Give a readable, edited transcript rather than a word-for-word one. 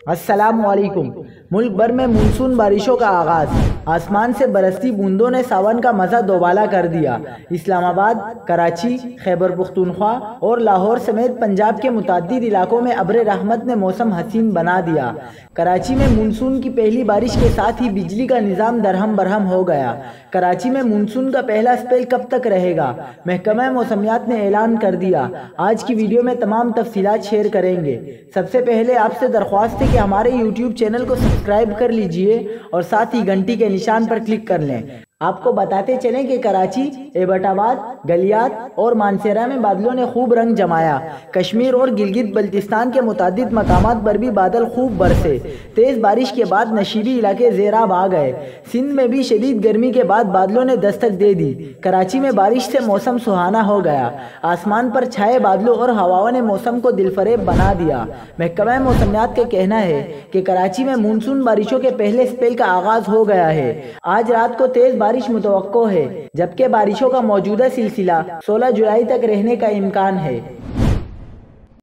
السلام علیکم۔ ملک بھر میں مونسون بارشوں کا آغاز، آسمان سے برستی بوندوں نے ساون کا مزہ دوبالا کر دیا۔ اسلام آباد، کراچی، خیبر پختونخوا اور لاہور سمیت پنجاب کے متعدد علاقوں میں ابر رحمت نے موسم حسین بنا دیا۔ کراچی میں مونسون کی پہلی بارش کے ساتھ ہی بجلی کا نظام درہم برہم ہو گیا۔ کراچی میں مونسون کا پہلا اسپیل کب تک رہے گا؟ محکمہ موسمیات نے اعلان کر دیا۔ آج کی ویڈیو میں تمام تفصیلات شیئر کریں گے۔ سب سے پہلے آپ سے درخواست ہے کہ ہمارے یوٹیوب چینل کو سبسکرائب کر لیجئے اور ساتھ ہی گھنٹی کے نشان پر کلک کر لیں۔ آپ کو بتاتے چلیں کہ کراچی، ایبٹ آباد، گلیات اور مانسیرہ میں بادلوں نے خوب رنگ جمایا۔ کشمیر اور گلگت بلتستان کے متعدد مقامات پر بھی بادل خوب برسے۔ تیز بارش کے بعد نشیبی علاقے زیراب آ گئے۔ سندھ میں بھی شدید گرمی کے بعد بادلوں نے دستک دے دی۔ کراچی میں بارش سے موسم سہانا ہو گیا۔ آسمان پر چھائے بادلوں اور ہواؤں نے موسم کو دلفریب بنا دیا۔ محکمہ موسمیات کا کہنا ہے کہ کراچی میں مونسون بارشوں کے پہلے اسپیل کا آغاز ہو گیا ہے۔ آج رات کو تیز بارش متوقع ہے، جبکہ بارشوں کا موجودہ سلسلہ 16 جولائی تک رہنے کا امکان ہے۔